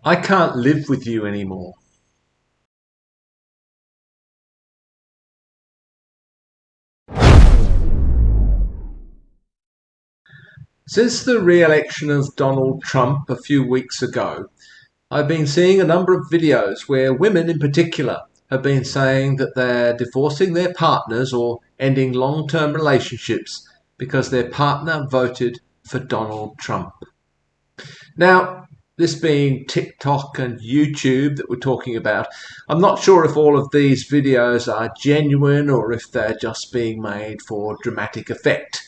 I can't live with you anymore. Since the re-election of Donald Trump a few weeks ago, I've been seeing a number of videos where women in particular have been saying that they're divorcing their partners or ending long-term relationships because their partner voted for Donald Trump. Now, this being TikTok and YouTube that we're talking about, I'm not sure if all of these videos are genuine or if they're just being made for dramatic effect.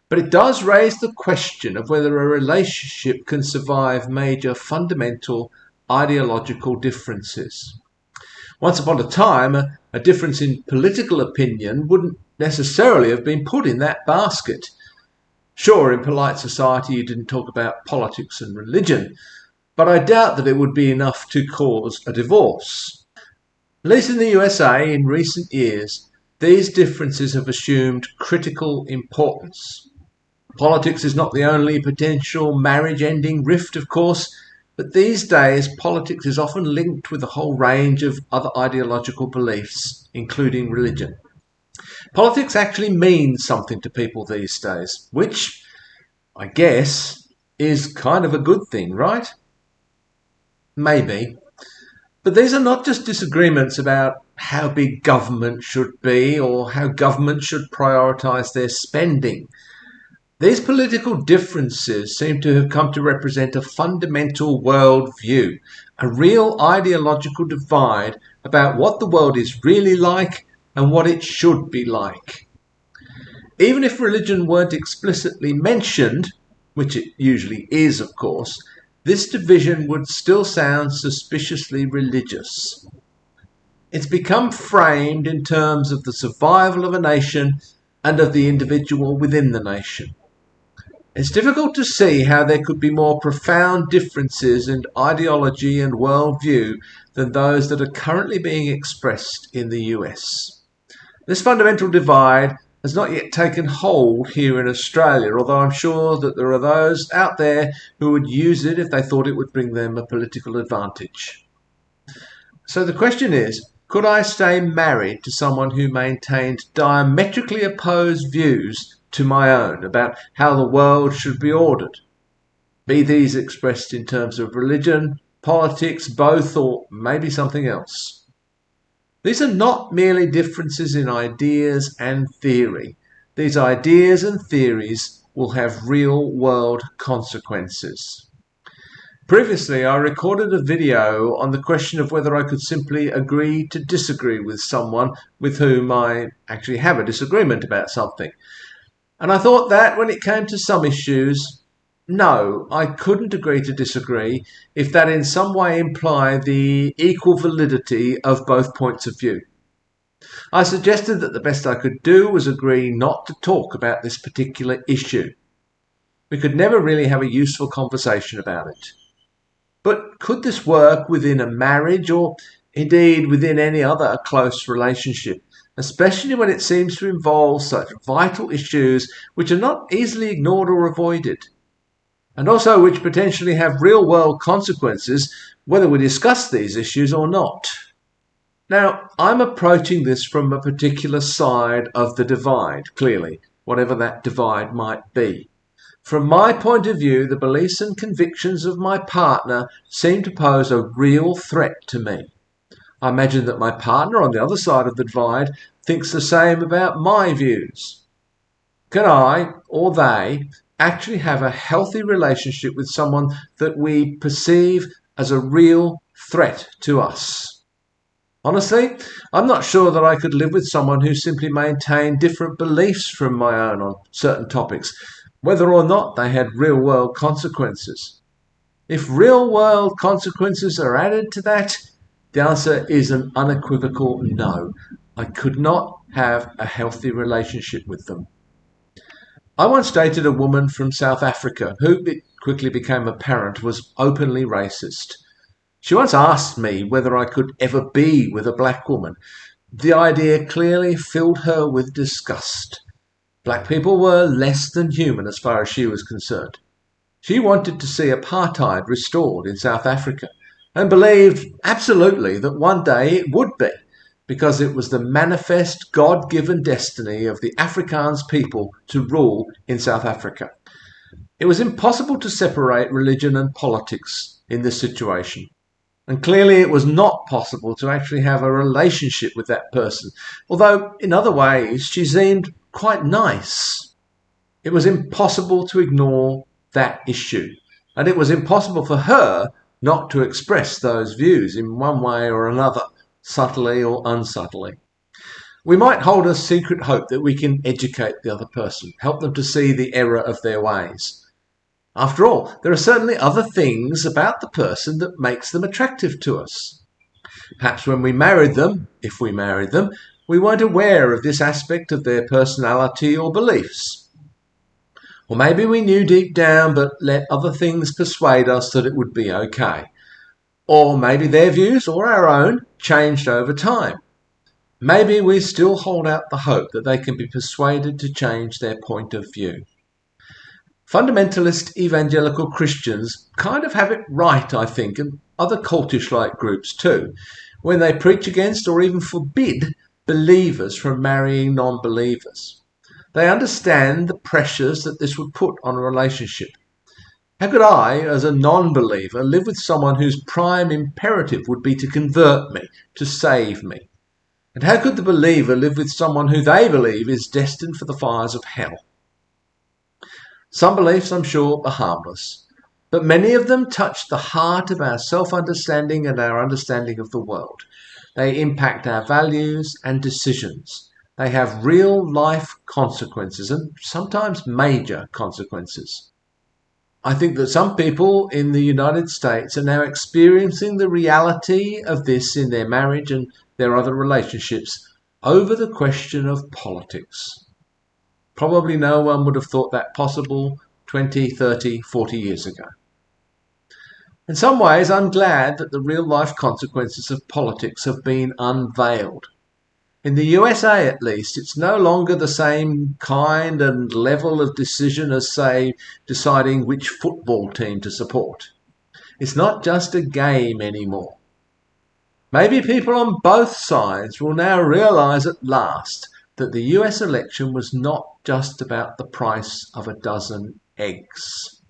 But it does raise the question of whether a relationship can survive major fundamental ideological differences. Once upon a time, a difference in political opinion wouldn't necessarily have been put in that basket. Sure, in polite society you didn't talk about politics and religion, but I doubt that it would be enough to cause a divorce. At least in the USA, in recent years, these differences have assumed critical importance. Politics is not the only potential marriage-ending rift, of course, but these days politics is often linked with a whole range of other ideological beliefs, including religion. Politics actually means something to people these days, which, I guess, is kind of a good thing, right? Maybe. But these are not just disagreements about how big government should be or how government should prioritise their spending. These political differences seem to have come to represent a fundamental worldview, a real ideological divide about what the world is really like and what it should be like. Even if religion weren't explicitly mentioned, which it usually is, of course, this division would still sound suspiciously religious. It's become framed in terms of the survival of a nation and of the individual within the nation. It's difficult to see how there could be more profound differences in ideology and worldview than those that are currently being expressed in the US. This fundamental divide has not yet taken hold here in Australia, although I'm sure that there are those out there who would use it if they thought it would bring them a political advantage. So the question is, could I stay married to someone who maintained diametrically opposed views to my own about how the world should be ordered? Be these expressed in terms of religion, politics, both, or maybe something else. These are not merely differences in ideas and theory. These ideas and theories will have real-world consequences. Previously, I recorded a video on the question of whether I could simply agree to disagree with someone with whom I actually have a disagreement about something. And I thought that when it came to some issues, no, I couldn't agree to disagree if that in some way implied the equal validity of both points of view. I suggested that the best I could do was agree not to talk about this particular issue. We could never really have a useful conversation about it. But could this work within a marriage or indeed within any other close relationship, especially when it seems to involve such vital issues which are not easily ignored or avoided, and also which potentially have real-world consequences whether we discuss these issues or not? Now, I'm approaching this from a particular side of the divide, clearly, whatever that divide might be. From my point of view, the beliefs and convictions of my partner seem to pose a real threat to me. I imagine that my partner on the other side of the divide thinks the same about my views. Can I, or they, actually have a healthy relationship with someone that we perceive as a real threat to us? Honestly, I'm not sure that I could live with someone who simply maintained different beliefs from my own on certain topics, whether or not they had real-world consequences. If real-world consequences are added to that, the answer is an unequivocal no. I could not have a healthy relationship with them. I once dated a woman from South Africa who, it quickly became apparent, was openly racist. She once asked me whether I could ever be with a black woman. The idea clearly filled her with disgust. Black people were less than human as far as she was concerned. She wanted to see apartheid restored in South Africa and believed absolutely that one day it would be, because it was the manifest God-given destiny of the Afrikaans people to rule in South Africa. It was impossible to separate religion and politics in this situation. And clearly it was not possible to actually have a relationship with that person, although in other ways she seemed quite nice. It was impossible to ignore that issue, and it was impossible for her not to express those views in one way or another, subtly or unsubtly. We might hold a secret hope that we can educate the other person, help them to see the error of their ways. After all, there are certainly other things about the person that makes them attractive to us. Perhaps when we married them, if we married them, we weren't aware of this aspect of their personality or beliefs. Or maybe we knew deep down but let other things persuade us that it would be okay. Or maybe their views or our own changed over time. Maybe we still hold out the hope that they can be persuaded to change their point of view. Fundamentalist evangelical Christians kind of have it right, I think, and other cultish-like groups too, when they preach against or even forbid believers from marrying non-believers. They understand the pressures that this would put on a relationship. How could I, as a non-believer, live with someone whose prime imperative would be to convert me, to save me? And how could the believer live with someone who they believe is destined for the fires of hell? Some beliefs, I'm sure, are harmless, but many of them touch the heart of our self-understanding and our understanding of the world. They impact our values and decisions. They have real-life consequences, and sometimes major consequences. I think that some people in the United States are now experiencing the reality of this in their marriage and their other relationships over the question of politics. Probably no one would have thought that possible 20, 30, 40 years ago. In some ways, I'm glad that the real-life consequences of politics have been unveiled. In the USA, at least, it's no longer the same kind and level of decision as, say, deciding which football team to support. It's not just a game anymore. Maybe people on both sides will now realise at last that the US election was not just about the price of a dozen eggs.